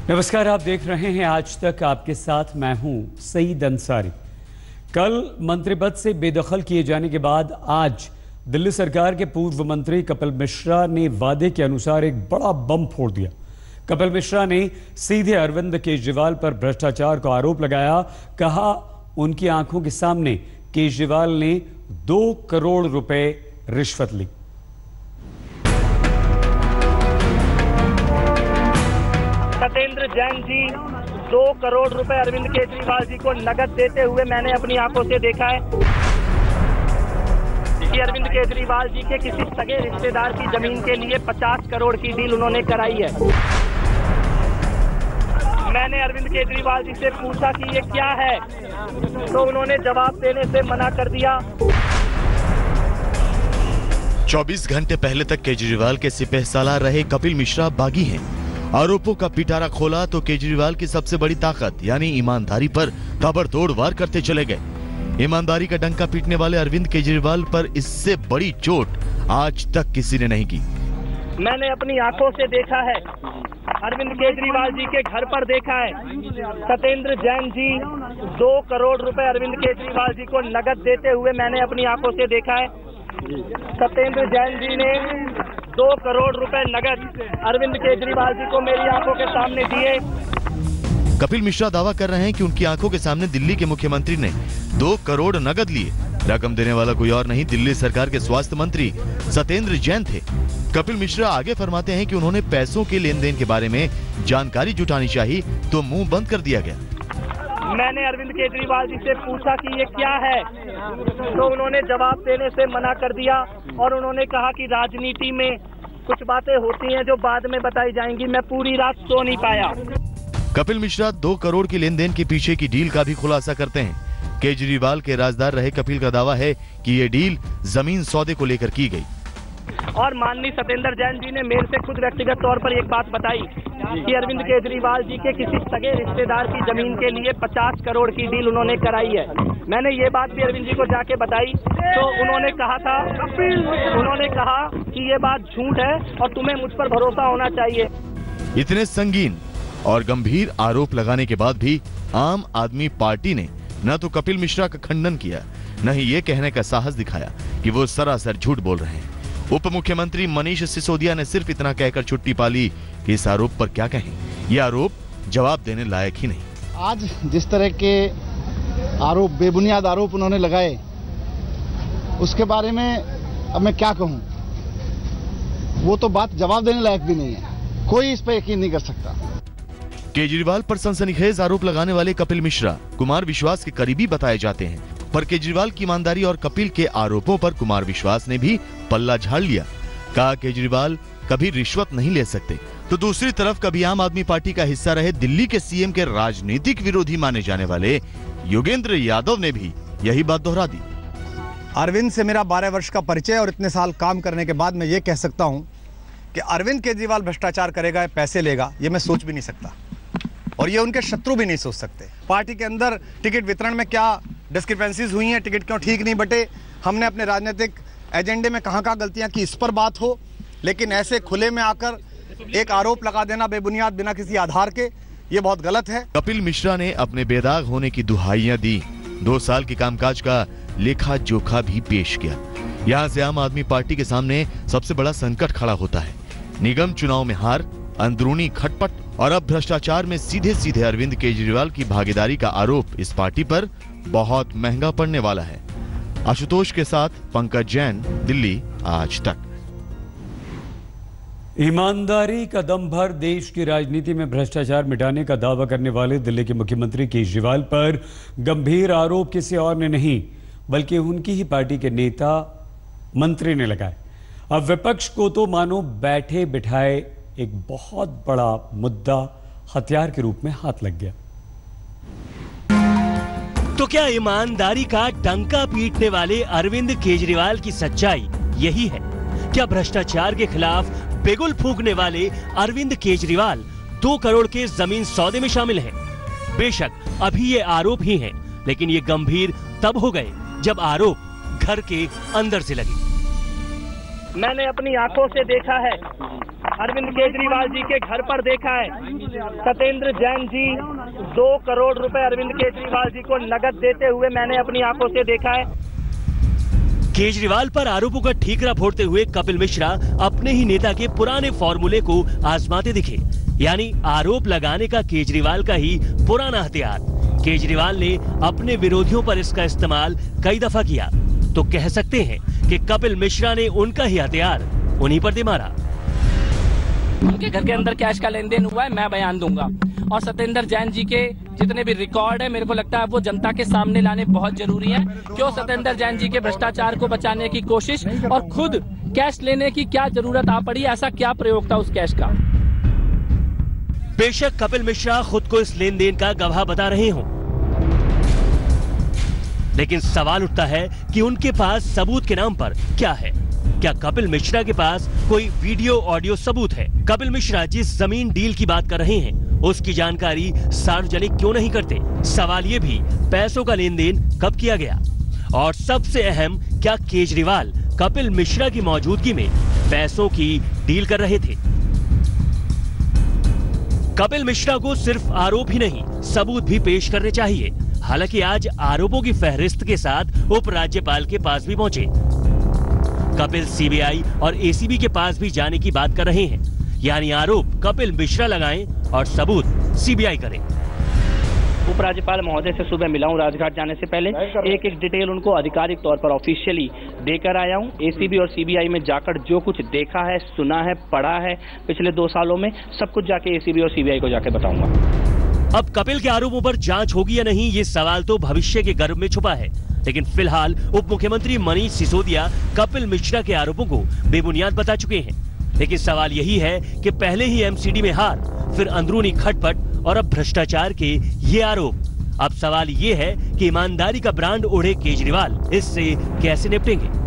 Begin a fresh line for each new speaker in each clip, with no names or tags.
नमस्कार, आप देख रहे हैं आज तक। आपके साथ मैं हूं सईद अंसारी। कल मंत्री पद से बेदखल किए जाने के बाद आज दिल्ली सरकार के पूर्व मंत्री कपिल मिश्रा ने वादे के अनुसार एक बड़ा बम फोड़ दिया। कपिल मिश्रा ने सीधे अरविंद केजरीवाल पर भ्रष्टाचार का आरोप लगाया। कहा उनकी आंखों के सामने केजरीवाल ने 2 करोड़ रुपए रिश्वत ली।
सत्येंद्र जैन जी 2 करोड़ रुपए अरविंद केजरीवाल जी को नकद देते हुए मैंने अपनी आंखों से देखा है कि अरविंद केजरीवाल जी के किसी सगे रिश्तेदार की जमीन के लिए 50 करोड़ की डील उन्होंने कराई है। मैंने अरविंद केजरीवाल जी से पूछा कि ये क्या है, तो उन्होंने जवाब देने से मना कर दिया।
24 घंटे पहले तक केजरीवाल के सिपहसालार रहे कपिल मिश्रा बागी हैं। आरोपों का पिटारा खोला तो केजरीवाल की सबसे बड़ी ताकत यानी ईमानदारी पर ताबड़तोड़ वार करते चले गए। ईमानदारी का डंका पीटने वाले अरविंद केजरीवाल पर इससे बड़ी चोट आज तक किसी ने नहीं की।
मैंने अपनी आंखों से देखा है, अरविंद केजरीवाल जी के घर पर देखा है। सत्येंद्र जैन जी 2 करोड़ रुपए अरविंद केजरीवाल जी को नकद देते हुए मैंने अपनी आंखों से देखा है। सत्येंद्र जैन जी ने 2 करोड़ रुपए नगद अरविंद केजरीवाल जी को मेरी आंखों के सामने दिए।
कपिल मिश्रा दावा कर रहे हैं कि उनकी आंखों के सामने दिल्ली के मुख्यमंत्री ने 2 करोड़ नगद लिए। रकम देने वाला कोई और नहीं, दिल्ली सरकार के स्वास्थ्य मंत्री सत्येंद्र जैन थे। कपिल मिश्रा आगे फरमाते हैं कि उन्होंने पैसों के लेन देन के बारे में जानकारी जुटानी चाहिए तो मुंह बंद कर दिया गया।
मैंने अरविंद केजरीवाल जी से पूछा कि ये क्या है, तो उन्होंने जवाब देने से मना कर दिया और उन्होंने कहा कि राजनीति में कुछ बातें होती हैं जो बाद में बताई जाएंगी। मैं पूरी रात सो नहीं पाया।
कपिल मिश्रा 2 करोड़ के लेन देन के पीछे की डील का भी खुलासा करते हैं। केजरीवाल के राजदार रहे कपिल का दावा है कि ये डील जमीन सौदे को लेकर की गई।
और माननीय सत्येंद्र जैन जी ने मेरे से खुद व्यक्तिगत तौर पर एक बात बताई कि अरविंद केजरीवाल जी के किसी सगे रिश्तेदार की जमीन के लिए 50 करोड़ की डील उन्होंने कराई है। मैंने ये बात भी अरविंद जी को जाके बताई तो उन्होंने कहा कि ये बात झूठ है और तुम्हें मुझ पर भरोसा होना चाहिए।
इतने संगीन और गंभीर आरोप लगाने के बाद भी आम आदमी पार्टी ने न तो कपिल मिश्रा का खंडन किया, न ही ये कहने का साहस दिखाया कि वो सरासर झूठ बोल रहे हैं। उप मुख्यमंत्री मनीष सिसोदिया ने सिर्फ इतना कहकर छुट्टी पाली कि इस आरोप पर क्या कहें, ये आरोप जवाब देने लायक ही नहीं।
आज जिस तरह के आरोप, बेबुनियाद आरोप उन्होंने लगाए, उसके बारे में अब मैं क्या कहूं, वो तो बात जवाब देने लायक भी नहीं है। कोई इस पर यकीन नहीं कर सकता।
केजरीवाल पर सनसनीखेज आरोप लगाने वाले कपिल मिश्रा कुमार विश्वास के करीबी बताए जाते हैं, पर केजरीवाल की ईमानदारी और कपिल के आरोपों पर कुमार विश्वास ने भी पल्ला झाड़ लिया। कहा केजरीवाल कभी रिश्वत नहीं ले सकते। तो दूसरी तरफ कभी आम आदमी पार्टी का हिस्सा रहे दिल्ली के सीएम के राजनीतिक विरोधी माने जाने वाले योगेंद्र यादव ने भी यही बात दोहरा दी।
अरविंद से मेरा 12 वर्ष का परिचय और इतने साल काम करने के बाद मैं ये कह सकता हूं कि अरविंद केजरीवाल भ्रष्टाचार करेगा, पैसे लेगा, ये मैं सोच भी नहीं सकता और ये उनके शत्रु भी नहीं सोच सकते। पार्टी के अंदर टिकट वितरण में क्या डिस्क्रिपेंसीज हुई हैं, टिकट क्यों ठीक नहीं बटे, हमने अपने राजनीतिक एजेंडे में कहां गलतियां की, इस पर बात हो, लेकिन ऐसे खुले में आकर एक आरोप लगा देना बेबुनियाद बिना किसी आधार के, ये बहुत गलत है।
कपिल मिश्रा ने अपने बेदाग होने की दुहाइयां दी। 2 साल के कामकाज का लेखा जोखा भी पेश किया। यहाँ से आम आदमी पार्टी के सामने सबसे बड़ा संकट खड़ा होता है। निगम चुनाव में हार, अंदरूनी खटपट और अब भ्रष्टाचार में सीधे सीधे अरविंद केजरीवाल की भागीदारी का आरोप इस पार्टी पर बहुत महंगा पड़ने वाला है। आशुतोष के साथ पंकज जैन, दिल्ली आज तक।
ईमानदारी का दम भर देश की राजनीति में भ्रष्टाचार मिटाने का दावा करने वाले दिल्ली के मुख्यमंत्री केजरीवाल पर गंभीर आरोप किसी और ने नहीं बल्कि उनकी ही पार्टी के नेता मंत्री ने लगाए। अब विपक्ष को तो मानो बैठे बिठाए एक बहुत बड़ा मुद्दा हथियार के रूप में हाथ लग गया।
तो क्या ईमानदारी का डंका पीटने वाले अरविंद केजरीवाल की सच्चाई यही है? क्या भ्रष्टाचार के खिलाफ बिगुल फूंकने वाले अरविंद केजरीवाल 2 करोड़ के जमीन सौदे में शामिल हैं? बेशक अभी ये आरोप ही हैं, लेकिन ये गंभीर तब हो गए जब आरोप घर के अंदर से लगे।
मैंने अपनी आंखों से देखा है, अरविंद केजरीवाल जी के घर पर देखा है। सत्येंद्र जैन जी 2 करोड़ रुपए अरविंद केजरीवाल जी को नगद देते हुए मैंने अपनी आंखों से देखा है।
केजरीवाल पर आरोपों का ठीकरा फोड़ते हुए कपिल मिश्रा अपने ही नेता के पुराने फॉर्मूले को आजमाते दिखे, यानी आरोप लगाने का केजरीवाल का ही पुराना हथियार। केजरीवाल ने अपने विरोधियों पर इसका इस्तेमाल कई दफा किया, तो कह सकते हैं कि कपिल मिश्रा ने उनका ही हथियार उन्हीं पर दे मारा।
उनके घर के अंदर कैश का लेन देन हुआ है, मैं बयान दूंगा। और सत्येंद्र जैन जी के जितने भी रिकॉर्ड है, मेरे को लगता है वो जनता के सामने लाने बहुत जरूरी है। क्यों सत्येंद्र जैन जी के भ्रष्टाचार को बचाने की कोशिश और खुद कैश लेने की क्या जरूरत आ पड़ी, ऐसा क्या प्रयोग था उस कैश का?
बेशक कपिल मिश्रा खुद को इस लेन देन का गवाह बता रहे हों, लेकिन सवाल उठता है कि उनके पास सबूत के नाम पर क्या है। क्या कपिल मिश्रा के पास कोई वीडियो ऑडियो सबूत है? कपिल मिश्रा जिस जमीन डील की बात कर रहे हैं उसकी जानकारी सार्वजनिक क्यों नहीं करते? सवाल ये भी, पैसों का लेन देन कब किया गया? और सबसे अहम, क्या केजरीवाल कपिल मिश्रा की मौजूदगी में पैसों की डील कर रहे थे? कपिल मिश्रा को सिर्फ आरोप ही नहीं, सबूत भी पेश करने चाहिए। हालांकि आज आरोपों की फहरिस्त के साथ उपराज्यपाल के पास भी पहुंचे। कपिल सीबीआई और एसीबी के पास भी जाने की बात कर रहे हैं, यानी आरोप कपिल मिश्रा लगाएं और सबूत सीबीआई करें।
उपराज्यपाल महोदय से सुबह मिला हूं, राजघाट जाने से पहले एक एक डिटेल उनको आधिकारिक तौर पर ऑफिशियली देकर आया हूं। एसीबी और सीबीआई में जाकर जो कुछ देखा है, सुना है, पढ़ा है पिछले 2 सालों में, सब कुछ जाके एसीबी और सीबीआई को जाके बताऊंगा।
अब कपिल के आरोपों पर जांच होगी या नहीं, ये सवाल तो भविष्य के गर्भ में छुपा है। लेकिन फिलहाल उप मुख्यमंत्री मनीष सिसोदिया कपिल मिश्रा के आरोपों को बेबुनियाद बता चुके हैं। लेकिन सवाल यही है कि पहले ही एमसीडी में हार, फिर अंदरूनी खटपट और अब भ्रष्टाचार के ये आरोप। अब सवाल ये है कि ईमानदारी का ब्रांड ओढ़े केजरीवाल इससे कैसे निपटेंगे?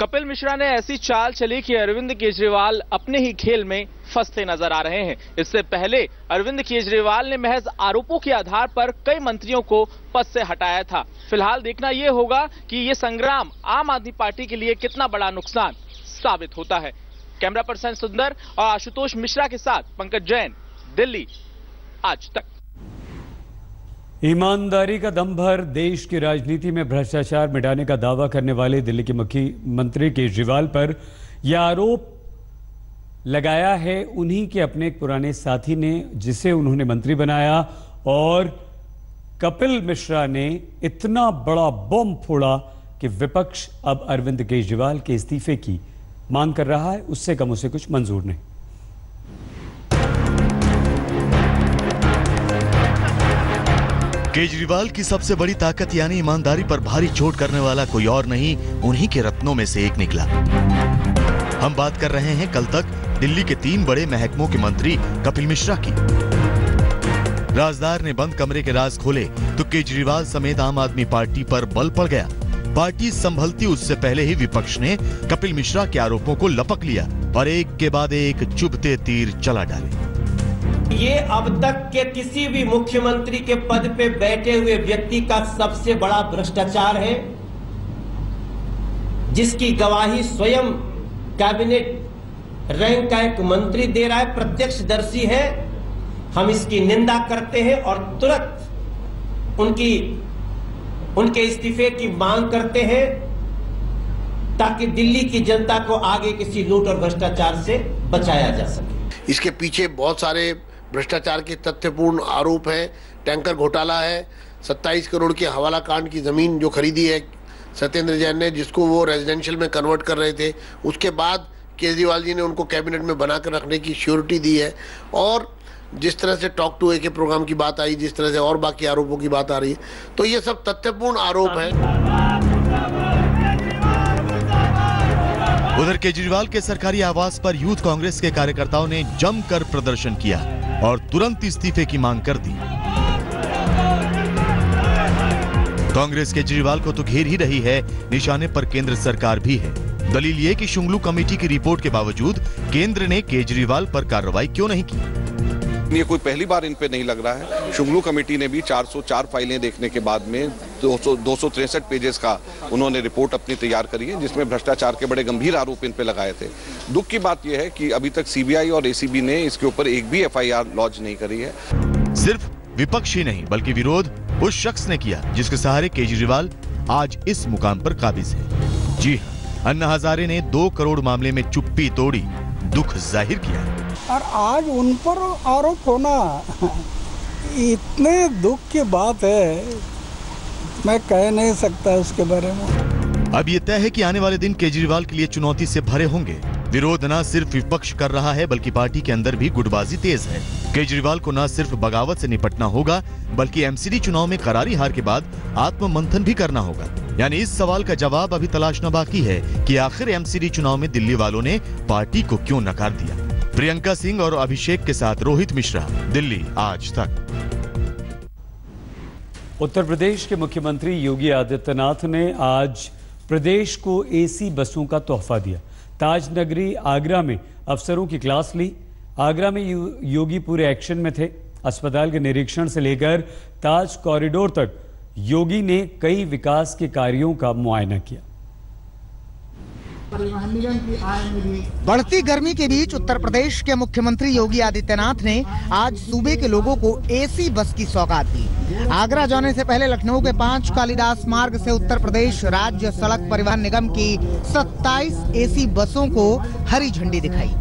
कपिल मिश्रा ने ऐसी चाल चली कि अरविंद केजरीवाल अपने ही खेल में फंसते नजर आ रहे हैं। इससे पहले अरविंद केजरीवाल ने महज आरोपों के आधार पर कई मंत्रियों को पद से हटाया था। फिलहाल देखना यह होगा कि ये संग्राम आम आदमी पार्टी के लिए कितना बड़ा नुकसान साबित होता है। कैमरा पर्सन सुंदर और आशुतोष मिश्रा के साथ पंकज जैन, दिल्ली आज तक।
ईमानदारी का दम भर देश की राजनीति में भ्रष्टाचार मिटाने का दावा करने वाले दिल्ली के मुख्यमंत्री केजरीवाल पर यह आरोप लगाया है उन्हीं के अपने एक पुराने साथी ने, जिसे उन्होंने मंत्री बनाया। और कपिल मिश्रा ने इतना बड़ा बम फोड़ा कि विपक्ष अब अरविंद केजरीवाल के इस्तीफे की मांग कर रहा है। उससे कम उसे कुछ मंजूर नहीं।
केजरीवाल की सबसे बड़ी ताकत यानी ईमानदारी पर भारी चोट करने वाला कोई और नहीं, उन्हीं के रत्नों में से एक निकला। हम बात कर रहे हैं कल तक दिल्ली के 3 बड़े महकमों के मंत्री कपिल मिश्रा की। राजदार ने बंद कमरे के राज खोले तो केजरीवाल समेत आम आदमी पार्टी पर बल पड़ गया। पार्टी संभलती उससे पहले ही विपक्ष ने कपिल मिश्रा के आरोपों को लपक लिया और एक के बाद एक चुभते तीर चला डाले।
ये अब तक के किसी भी मुख्यमंत्री के पद पे बैठे हुए व्यक्ति का सबसे बड़ा भ्रष्टाचार है, जिसकी गवाही स्वयं कैबिनेट रैंक का एक मंत्री दे रहा है, प्रत्यक्षदर्शी है। हम इसकी निंदा करते हैं और तुरंत उनके इस्तीफे की मांग करते हैं, ताकि दिल्ली की जनता को आगे किसी लूट और भ्रष्टाचार से बचाया जा सके।
इसके पीछे बहुत सारे भ्रष्टाचार के तथ्यपूर्ण आरोप हैं। टैंकर घोटाला है, 27 करोड़ के हवाला कांड की जमीन जो खरीदी है सत्येंद्र जैन ने, जिसको वो रेजिडेंशियल में कन्वर्ट कर रहे थे, उसके बाद केजरीवाल जी ने उनको कैबिनेट में बनाकर रखने की श्योरिटी दी है। और जिस तरह से टॉक टू ए के प्रोग्राम की बात आई, जिस तरह से और बाकी आरोपों की बात आ रही है, तो ये सब तथ्यपूर्ण आरोप है।
उधर केजरीवाल के सरकारी आवास पर यूथ कांग्रेस के कार्यकर्ताओं ने जमकर प्रदर्शन किया और तुरंत इस्तीफे की मांग कर दी। कांग्रेस केजरीवाल को तो घेर ही रही है, निशाने पर केंद्र सरकार भी है। दलील ये कि शुंगलू कमेटी की रिपोर्ट के बावजूद केंद्र ने केजरीवाल पर कार्रवाई क्यों नहीं की।
ये कोई पहली बार इन पे नहीं लग रहा है। शुंगलू कमेटी ने भी 404 फाइलें देखने के बाद में 263 पेजेस का उन्होंने रिपोर्ट अपनी तैयार करी है, जिसमें भ्रष्टाचार के बड़े गंभीर आरोप इन पे लगाए थे। दुख की बात यह है कि अभी तक सीबीआई और एसीबी ने इसके ऊपर एक भी एफआईआर लॉन्च नहीं करी है।
सिर्फ विपक्ष ही नहीं बल्कि विरोध उस शख्स ने किया जिसके सहारे केजरीवाल आज इस मुकाम पर काबिज है। जी हां, अन्ना हजारे ने 2 करोड़ मामले में चुप्पी तोड़ी, दुख जाहिर किया।
और आज उन पर आरोप होना इतने दुख की बात है, मैं कह नहीं सकता उसके बारे में।
अब ये तय है कि आने वाले दिन केजरीवाल के लिए चुनौती से भरे होंगे। विरोध न सिर्फ विपक्ष कर रहा है बल्कि पार्टी के अंदर भी गुटबाजी तेज है। केजरीवाल को न सिर्फ बगावत से निपटना होगा बल्कि एमसीडी चुनाव में करारी हार के बाद आत्ममंथन भी करना होगा। यानी इस सवाल का जवाब अभी तलाशना बाकी है कि आखिर एमसीडी चुनाव में दिल्ली वालों ने पार्टी को क्यों नकार दिया। प्रियंका सिंह और अभिषेक के साथ रोहित मिश्रा, दिल्ली आज तक।
उत्तर प्रदेश के मुख्यमंत्री योगी आदित्यनाथ ने आज प्रदेश को एसी बसों का तोहफा दिया। ताज नगरी आगरा में अफसरों की क्लास ली। आगरा में योगी पूरे एक्शन में थे। अस्पताल के निरीक्षण से लेकर ताज कॉरिडोर तक योगी ने कई विकास के कार्यों का मुआयना किया।
बढ़ती गर्मी के बीच उत्तर प्रदेश के मुख्यमंत्री योगी आदित्यनाथ ने आज सूबे के लोगों को एसी बस की सौगात दी। आगरा जाने से पहले लखनऊ के 5 कालिदास मार्ग से उत्तर प्रदेश राज्य सड़क परिवहन निगम की 27 एसी बसों को हरी झंडी दिखाई।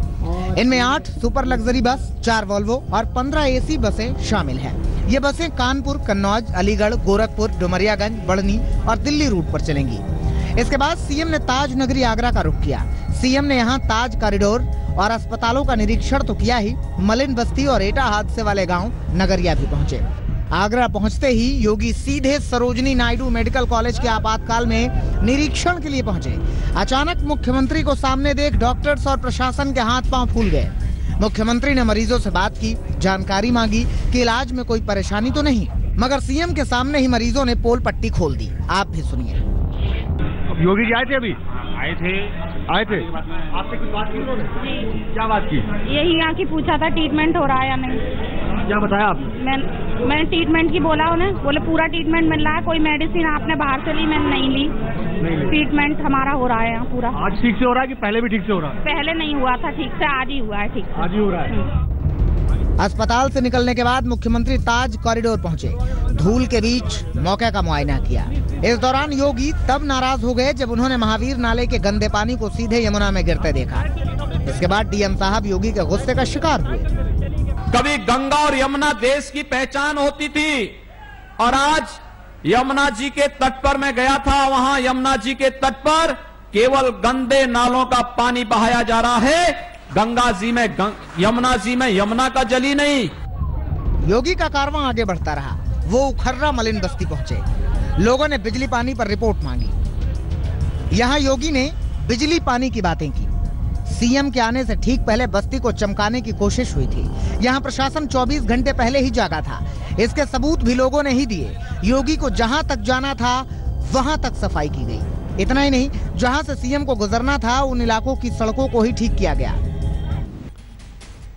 इनमें 8 सुपर लग्जरी बस, 4 वोल्वो और 15 एसी बसें शामिल हैं। ये बसें कानपुर, कन्नौज, अलीगढ़, गोरखपुर, डुमरियागंज, बढ़नी और दिल्ली रूट पर चलेंगी। इसके बाद सीएम ने ताज नगरी आगरा का रुख किया। सीएम ने यहां ताज कॉरिडोर और अस्पतालों का निरीक्षण तो किया ही, मलिन बस्ती और एटा हादसे वाले गांव नगरिया भी पहुंचे। आगरा पहुंचते ही योगी सीधे सरोजनी नायडू मेडिकल कॉलेज के आपातकाल में निरीक्षण के लिए पहुंचे। अचानक मुख्यमंत्री को सामने देख डॉक्टर्स और प्रशासन के हाथ पांव फूल गए। मुख्यमंत्री ने मरीजों से बात की, जानकारी मांगी कि इलाज में कोई परेशानी तो नहीं, मगर सीएम के सामने ही मरीजों ने पोल पट्टी खोल दी। आप भी सुनिए।
योगी जी आए थे अभी? आए थे। आपसे कुछ बात की उन्होंने? क्या बात की?
यही आके पूछा था ट्रीटमेंट हो रहा है या नहीं।
क्या बताया आपने?
मैंने ट्रीटमेंट की बोला उन्हें, बोले पूरा ट्रीटमेंट मिल रहा है, कोई मेडिसिन आपने बाहर से ली? मैंने नहीं ली। ट्रीटमेंट हमारा हो रहा है यहाँ पूरा।
आज ठीक से हो रहा है कि पहले भी ठीक से हो रहा है?
पहले नहीं हुआ था ठीक से, आज ही हुआ है ठीक से।
आज ही हो रहा है।
अस्पताल से निकलने के बाद मुख्यमंत्री ताज कॉरिडोर पहुंचे। धूल के बीच मौके का मुआयना किया। इस दौरान योगी तब नाराज हो गए जब उन्होंने महावीर नाले के गंदे पानी को सीधे यमुना में गिरते देखा। इसके बाद डीएम साहब योगी के गुस्से का शिकार हुए।
कभी गंगा और यमुना देश की पहचान होती थी और आज यमुना जी के तट पर मैं गया था, वहां यमुना जी के तट पर केवल गंदे नालों का पानी बहाया जा रहा है। गंगा जी में यमुना जी में यमुना का जल ही नहीं।
योगी का कारवां आगे बढ़ता रहा। वो उखर्रा मलिन बस्ती पहुंचे। लोगों ने बिजली पानी पर रिपोर्ट मांगी। यहाँ योगी ने बिजली पानी की बातें की। सीएम के आने से ठीक पहले बस्ती को चमकाने की कोशिश हुई थी। यहाँ प्रशासन 24 घंटे पहले ही जागा था। इसके सबूत भी लोगों ने ही दिए। योगी को जहां तक जाना था वहां तक सफाई की गई। इतना ही नहीं, जहां से सीएम को गुजरना था उन इलाकों की सड़कों को ही ठीक किया गया।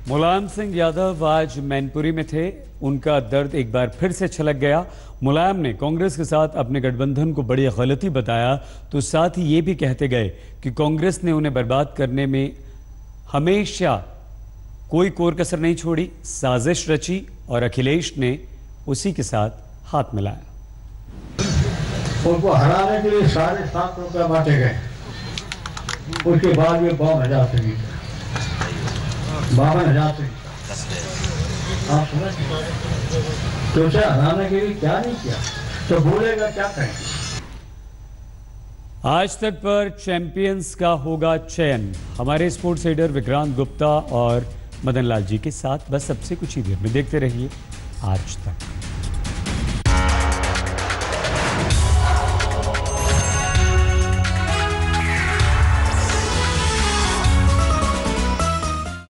मुलायम सिंह यादव आज मैनपुरी में थे। उनका दर्द एक बार फिर से छलक गया। मुलायम ने कांग्रेस के साथ अपने गठबंधन को बड़ी गलती बताया, तो साथ ही ये भी कहते गए कि कांग्रेस ने उन्हें बर्बाद करने में हमेशा कोई कोर कसर नहीं छोड़ी, साजिश रची और अखिलेश ने उसी के साथ हाथ मिलाया।
उनको हराने के लिए सारे 7 रुपये बांटे गए। उसके बाद ये 52,000 से जीते, 52,000 से। आप समझ तो उसे हराने के लिए क्या नहीं किया, तो भूलेगा क्या करेंगे।
आज तक पर चैंपियंस का होगा चयन। हमारे स्पोर्ट्स एडिटर विक्रांत गुप्ता और मदन लाल जी के साथ बस सबसे कुछ ही देर में देखते रहिए आज तक।